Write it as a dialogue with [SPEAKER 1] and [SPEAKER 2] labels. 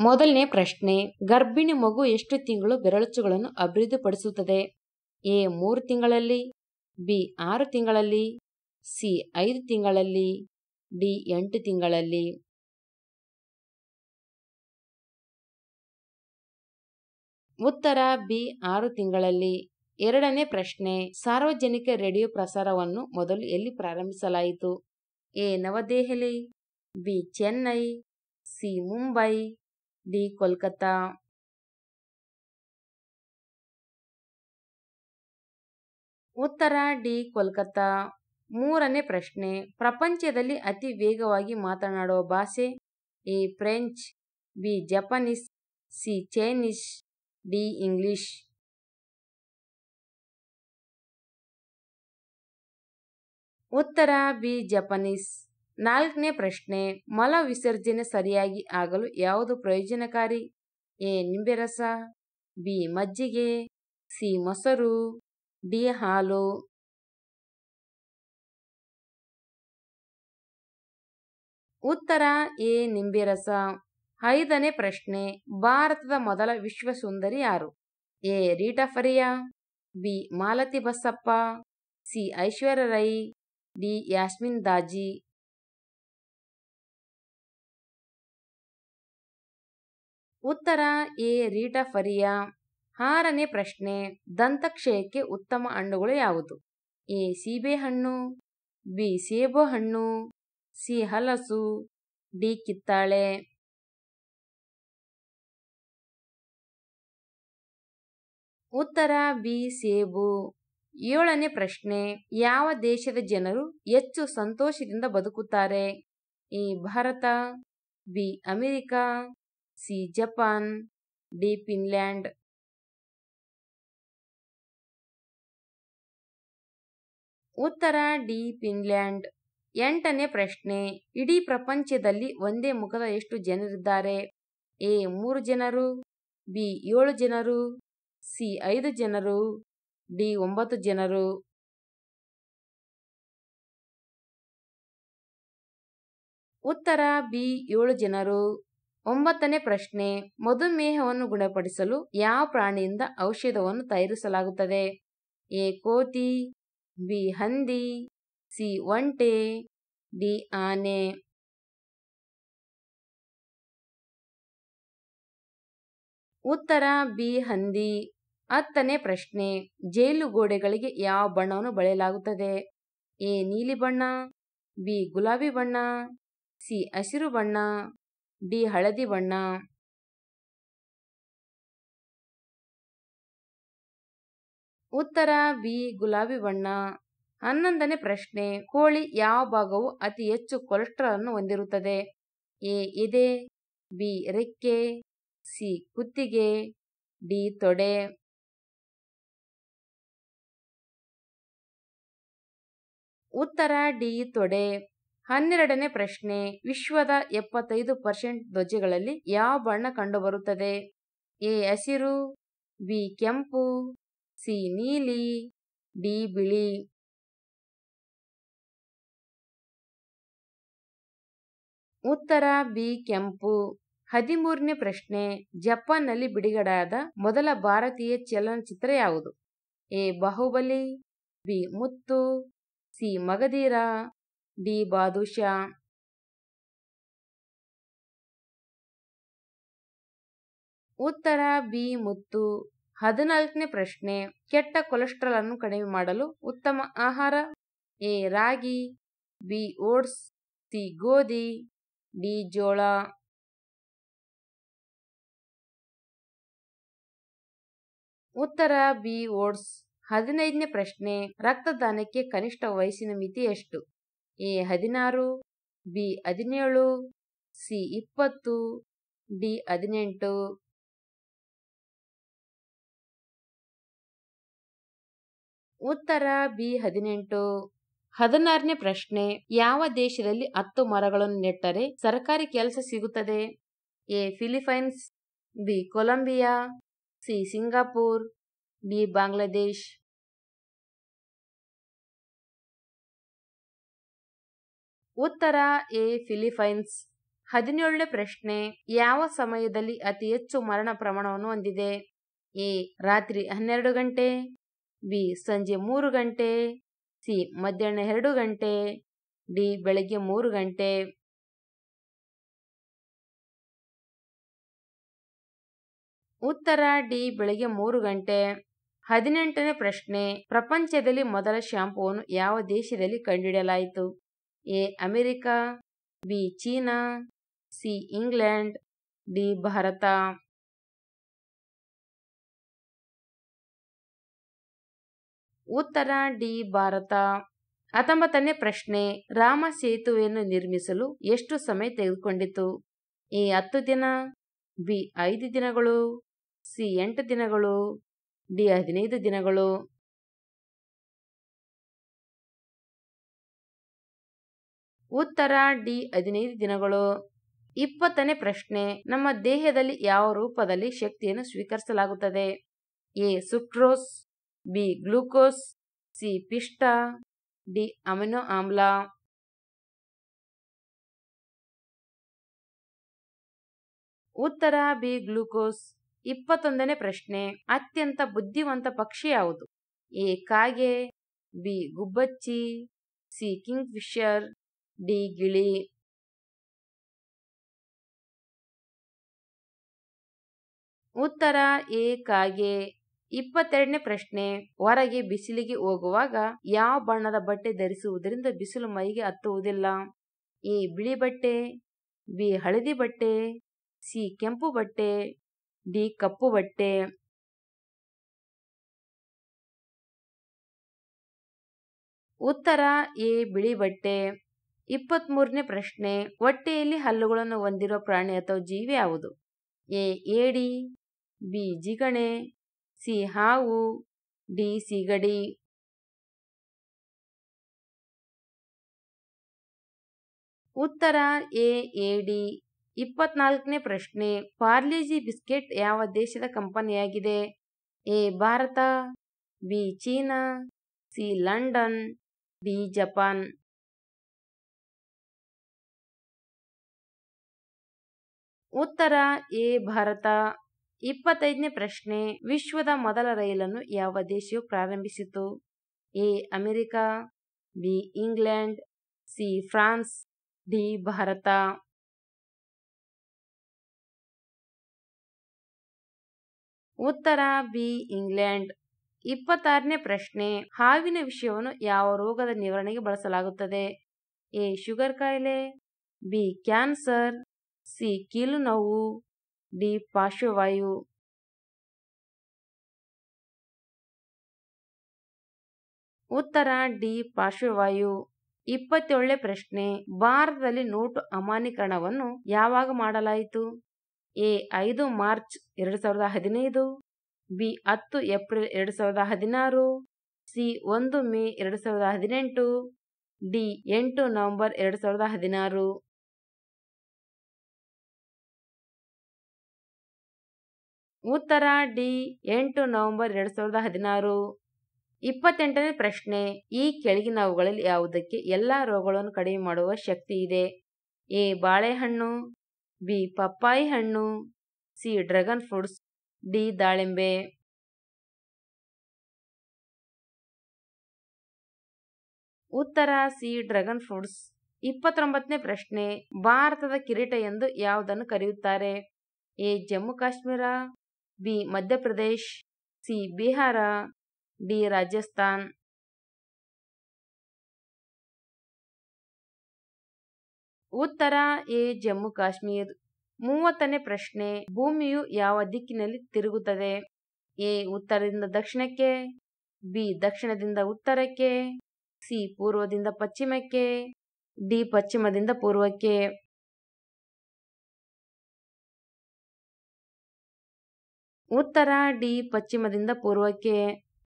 [SPEAKER 1] ಮೊದಲನೇ ಪ್ರಶ್ನೆ, ಗರ್ಭಿಣಿ ಮಗು ಎಷ್ಟು ತಿಂಗಳು ಬೆರಳಚ್ಚುಗಳನ್ನು ಅಭಿವೃದ್ಧಿಪಡಿಸುತ್ತದೆ? ಎ 3 ತಿಂಗಳಲ್ಲಿ, ಬಿ 6 ತಿಂಗಳಲ್ಲಿ, ಸಿ 5 ತಿಂಗಳಲ್ಲಿ, ಡಿ 8 ತಿಂಗಳಲ್ಲಿ. ಉತ್ತರ ಬಿ 6 ತಿಂಗಳಲ್ಲಿ. ಎರಡನೇ ಪ್ರಶ್ನೆ, ಸಾರ್ವಜನಿಕ ರೇಡಿಯೋ ಪ್ರಸಾರವನ್ನು ಮೊದಲು ಎಲ್ಲಿ ಪ್ರಾರಂಭಿಸಲಾಯಿತು? A Navadehali, B Chennai, C Mumbai, D Kolkata. ಉತ್ತರ ಡಿ ಕೋಲ್ಕತ್ತಾ. ಮೂರನೇ ಪ್ರಶ್ನೆ, ಪ್ರಪಂಚದಲ್ಲಿ ಅತಿ ವೇಗವಾಗಿ ಮಾತನಾಡುವ ಭಾಷೆ? A French, B Japanese, C Chinese, D English. ಉತ್ತರ ಬಿ ಜಪಾನೀಸ್. ನಾಲ್ಕನೇ ಪ್ರಶ್ನೆ, ಮಲ ವಿಸರ್ಜನೆ ಸರಿಯಾಗಿ ಆಗಲು ಯಾವುದು ಪ್ರಯೋಜನಕಾರಿ? ಎ ನಿಂಬೆ ರಸ, ಬಿ ಮಜ್ಜಿಗೆ, ಸಿ ಮೊಸರು, ಡಿ ಹಾಲು. ಉತ್ತರ ಎ ನಿಂಬೆ ರಸ. ಐದನೇ ಪ್ರಶ್ನೆ, ಭಾರತದ ಮೊದಲ ವಿಶ್ವ ಸುಂದರಿ ಯಾರು? A Reita Faria, B Malathi Basappa, C Aishwarya Rai, D Yasmin Daji. ಉತ್ತರ ಎ ರೀಟಾ ಫರಿಯಾ. ಆರನೇ ಪ್ರಶ್ನೆ, ದಂತಕ್ಷಯಕ್ಕೆ ಉತ್ತಮ ಹಣ್ಣುಗಳು ಯಾವುದು? ಎ ಸೀಬೆಹಣ್ಣು, ಬಿ ಸೇಬು ಹಣ್ಣು, ಸಿ ಹಲಸು, ಡಿ ಕಿತ್ತಾಳೆ. ಉತ್ತರ ಬಿ ಸೇಬು. ಏಳನೇ ಪ್ರಶ್ನೆ, ಯಾವ ದೇಶದ ಜನರು ಹೆಚ್ಚು ಸಂತೋಷದಿಂದ ಬದುಕುತ್ತಾರೆ? A Bharat, B America, C Japan, D Finland. ಉತ್ತರ ಡಿ ಫಿನ್ಲ್ಯಾಂಡ್. ಎಂಟನೇ ಪ್ರಶ್ನೆ, ಇಡೀ ಪ್ರಪಂಚದಲ್ಲಿ ಒಂದೇ ಮುಖದ ಎಷ್ಟು ಜನರಿದ್ದಾರೆ? ಎ 3 ಜನರು, ಬಿ 7 ಜನರು, ಸಿ 5 ಜನರು, ಡಿ 9 ಜನರು. ಉತ್ತರ ಬಿ 7 ಜನರು. ಒಂಬತ್ತನೇ ಪ್ರಶ್ನೆ, ಮಧುಮೇಹವನ್ನು ಗುಣಪಡಿಸಲು ಯಾವ ಪ್ರಾಣಿಯಿಂದ ಔಷಧವನ್ನು ತಯಾರಿಸಲಾಗುತ್ತದೆ? ಎ ಕೋತಿ, ಬಿ ಹಂದಿ, ಸಿ ಒಂಟೆ, ಡಿ ಆನೆ. ಉತ್ತರ ಬಿ ಹಂದಿ. ಹತ್ತನೇ ಪ್ರಶ್ನೆ, ಜೈಲು ಗೋಡೆಗಳಿಗೆ ಯಾವ ಬಣ್ಣವನ್ನು ಬಳಿಯಲಾಗುತ್ತದೆ? ಎ ನೀಲಿ ಬಣ್ಣ, ಬಿ ಗುಲಾಬಿ ಬಣ್ಣ, ಸಿ ಹಸಿರು ಬಣ್ಣ, ಡಿ ಹಳದಿ ಬಣ್ಣ. ಉತ್ತರ ಬಿ ಗುಲಾಬಿ ಬಣ್ಣ. 11ನೇ ಪ್ರಶ್ನೆ, ಕೋಳಿ ಯಾವ ಭಾಗವು ಅತಿ ಹೆಚ್ಚು ಕೊಲೆಸ್ಟ್ರಾಲ್ ಅನ್ನು ಹೊಂದಿರುತ್ತದೆ? ಎ ಎದೆ, ಬಿ ರೆಕ್ಕೆ, ಸಿ ಕುತ್ತಿಗೆ, ಡಿ ತೊಡೆ. ಉತ್ತರ ಡಿ ತೊಡೆ. 12ನೇ ಪ್ರಶ್ನೆ, ವಿಶ್ವದ 75% ಧ್ವಜಗಳಲ್ಲಿ ಯಾವ ಬಣ್ಣ ಕಂಡುಬರುತ್ತದೆ? ಎ ಹಸಿರು, ಬಿ ಕೆಂಪು, ಸಿ ನೀಲಿ, ಡಿ ಬಿಳಿ. ಉತ್ತರ ಬಿ ಕೆಂಪು. 13ನೇ ಪ್ರಶ್ನೆ, ಜಪಾನ್ನಲ್ಲಿ ಬಿಡುಗಡೆಯಾದ ಮೊದಲ ಭಾರತೀಯ ಚಲನಚಿತ್ರ ಯಾವುದು? A Baahubali, B Muthu, C Magadheera, D Baadshah. ಉತ್ತರ ಬಿ ಮುತ್ತು. 14ನೇ ಪ್ರಶ್ನೆ, ಕೆಟ್ಟ ಕೊಲೆಸ್ಟ್ರಾಲ್ ಅನ್ನು ಕಡಿಮೆ ಮಾಡಲು ಉತ್ತಮ ಆಹಾರ? A ragi, B oats, C ಗೋಧಿ, ಡಿ ಜೋಳ. ಉತ್ತರ ಬಿ ಓಟ್ಸ್. 15ನೇ ಪ್ರಶ್ನೆ, ರಕ್ತದಾನಕ್ಕೆ ಕನಿಷ್ಠ ವಯಸ್ಸಿನ ಮಿತಿ ಎಷ್ಟು? A 16, B 17, C 20, D 18. ಉತ್ತರ ಬಿ 18. 16ನೇ ಪ್ರಶ್ನೆ, ಯಾವ ದೇಶದಲ್ಲಿ 10 ಮರಗಳನ್ನು ನೆಟ್ಟರೆ ಸರ್ಕಾರಿ ಕೆಲಸ ಸಿಗುತ್ತದೆ? A Philippines, B Colombia, C Singapore, D Bangladesh. ಉತ್ತರ ಎ ಫಿಲಿಪೈನ್ಸ್. 17ನೇ ಪ್ರಶ್ನೆ, ಯಾವ ಸಮಯದಲ್ಲಿ ಅತಿ ಹೆಚ್ಚು ಮರಣ ಪ್ರಮಾಣವನ್ನು ಹೊಂದಿದೆ? ಎ ರಾತ್ರಿ 12 ಗಂಟೆ, ಬಿ ಸಂಜೆ 3 ಗಂಟೆ, ಸಿ ಮಧ್ಯಾಹ್ನ 2 ಗಂಟೆ, ಡಿ ಬೆಳಗ್ಗೆ 3 ಗಂಟೆ. ಉತ್ತರ ಡಿ ಬೆಳಗ್ಗೆ 3 ಗಂಟೆ. 18ನೇ ಪ್ರಶ್ನೆ, ಪ್ರಪಂಚದಲ್ಲಿ ಮೊದಲ ಶಾಂಪೂವನ್ನು ಯಾವ ದೇಶದಲ್ಲಿ ಕಂಡುಹಿಡಿಯಲಾಯಿತು? A America, B China, C England, D Bharat. ಉತ್ತರ ಡಿ ಭಾರತ. 19ನೇ ಪ್ರಶ್ನೆ, ರಾಮ ಸೇತುವೆಯನ್ನು ನಿರ್ಮಿಸಲು ಎಷ್ಟು ಸಮಯ ತೆಗೆದುಕೊಂಡಿತು? ಎ 10 ದಿನ, ಬಿ 5 ದಿನಗಳು, ಸಿ 8 ದಿನಗಳು, ಡಿ 15 ದಿನಗಳು. ಉತ್ತರ ಡಿ 15 ದಿನಗಳು. 20ನೇ ಪ್ರಶ್ನೆ, ನಮ್ಮ ದೇಹದಲ್ಲಿ ಯಾವ ರೂಪದಲ್ಲಿ ಶಕ್ತಿಯನ್ನು ಸ್ವೀಕರಿಸಲಾಗುತ್ತದೆ? A sucrose, B glucose, C ಪಿಷ್ಟ, ಡಿ ಅಮಿನೋ ಆಮ್ಲ. ಉತ್ತರ ಬಿ ಗ್ಲೂಕೋಸ್. 21ನೇ ಪ್ರಶ್ನೆ, ಅತ್ಯಂತ ಬುದ್ಧಿವಂತ ಪಕ್ಷಿ ಯಾವುದು? ಎ ಕಾಗೆ, ಬಿ ಗುಬ್ಬಚ್ಚಿ, ಸಿ ಕಿಂಗ್ ಫಿಶರ್, ಡಿ ಗಿಳಿ. ಉತ್ತರ ಎ ಕಾಗೆ. 22ನೇ ಪ್ರಶ್ನೆ, ಹೊರಗೆ ಬಿಸಿಲಿಗೆ ಹೋಗುವಾಗ ಯಾವ ಬಣ್ಣದ ಬಟ್ಟೆ ಧರಿಸುವುದರಿಂದ ಬಿಸಿಲು ಮೈಗೆ ಹತ್ತುವುದಿಲ್ಲ? ಎ ಬಿಳಿ ಬಟ್ಟೆ, ಬಿ ಹಳದಿ ಬಟ್ಟೆ, ಸಿ ಕೆಂಪು ಬಟ್ಟೆ, ಡಿ ಕಪ್ಪು ಬಟ್ಟೆ. ಉತ್ತರ ಎ ಬಿಳಿ ಬಟ್ಟೆ. 23ನೇ ಪ್ರಶ್ನೆ, ಹೊಟ್ಟೆಯಲ್ಲಿ ಹಲ್ಲುಗಳನ್ನು ಹೊಂದಿರುವ ಪ್ರಾಣಿ ಅಥವಾ ಜೀವಿ ಯಾವುದು? ಎ ಏಡಿ, ಬಿ ಜಿಗಣೆ, ಸಿ ಹಾವು, ಡಿ ಸೀಗಡಿ. ಉತ್ತರ ಎ ಏಡಿ. 24ನೇ ಪ್ರಶ್ನೆ, ಪಾರ್ಲಿಜಿ ಬಿಸ್ಕೆಟ್ ಯಾವ ದೇಶದ ಕಂಪನಿಯಾಗಿದೆ? A Bharat, B China, C London, D Japan. ಉತ್ತರ ಎ ಭಾರತ. 25ನೇ ಪ್ರಶ್ನೆ, ವಿಶ್ವದ ಮೊದಲ ರೈಲನ್ನು ಯಾವ ದೇಶವು ಪ್ರಾರಂಭಿಸಿತು? A America, B England, C France, D Bharat. ಉತ್ತರ ಬಿ ಇಂಗ್ಲೆಂಡ್. 26ನೇ ಪ್ರಶ್ನೆ, ಹಾವಿನ ವಿಷವನ್ನು ಯಾವ ರೋಗದ ನಿವಾರಣೆಗೆ ಬಳಸಲಾಗುತ್ತದೆ? ಎ ಶುಗರ್ ಕಾಯಿಲೆ, ಬಿ ಕ್ಯಾನ್ಸರ್, ಸಿ ಕೀಲು ನೋವು, ಡಿ ಪಾರ್ಶ್ವವಾಯು. ಉತ್ತರ ಡಿ ಪಾರ್ಶ್ವವಾಯು. 27ನೇ ಪ್ರಶ್ನೆ, ಭಾರತದಲ್ಲಿ ನೋಟು ಅಮಾನ್ಯೀಕರಣವನ್ನು ಯಾವಾಗ ಮಾಡಲಾಯಿತು? A 5 March 2015, B 10 April 2016, C 1 May 2018, D 8 November 2016. ಉತ್ತರ ಡಿ 8 ನವೆಂಬರ್ 2016. 28ನೇ ಪ್ರಶ್ನೆ, ಈ ಕೆಳಗಿನವುಗಳಲ್ಲಿ ಯಾವುದಕ್ಕೆ ಎಲ್ಲಾ ರೋಗಗಳನ್ನು ಕಡಿಮೆ ಮಾಡುವ ಶಕ್ತಿ ಇದೆ? ಎ ಬಾಳೆಹಣ್ಣು, ಬಿ ಪಪ್ಪಾಯಿ ಹಣ್ಣು, ಸಿ ಡ್ರ್ಯಾಗನ್ ಫ್ರೂಟ್ಸ್, ಡಿ ದಾಳಿಂಬೆ. ಉತ್ತರ ಸಿ ಡ್ರ್ಯಾಗನ್ ಫ್ರೂಟ್ಸ್. 29ನೇ ಪ್ರಶ್ನೆ, ಭಾರತದ ಕಿರೀಟ ಎಂದು ಯಾವುದನ್ನು ಕರೆಯುತ್ತಾರೆ? A Jammu Kashmir, B Madhya Pradesh, C Bihar, D Rajasthan. ಉತ್ತರ ಎ ಜಮ್ಮು ಕಾಶ್ಮೀರ್. 30ನೇ ಪ್ರಶ್ನೆ, ಭೂಮಿಯು ಯಾವ ದಿಕ್ಕಿನಲ್ಲಿ ತಿರುಗುತ್ತದೆ? ಎ ಉತ್ತರದಿಂದ ದಕ್ಷಿಣಕ್ಕೆ, ಬಿ ದಕ್ಷಿಣದಿಂದ ಉತ್ತರಕ್ಕೆ, ಸಿ ಪೂರ್ವದಿಂದ ಪಶ್ಚಿಮಕ್ಕೆ, ಡಿ ಪಶ್ಚಿಮದಿಂದ ಪೂರ್ವಕ್ಕೆ. ಉತ್ತರ ಡಿ ಪಶ್ಚಿಮದಿಂದ ಪೂರ್ವಕ್ಕೆ.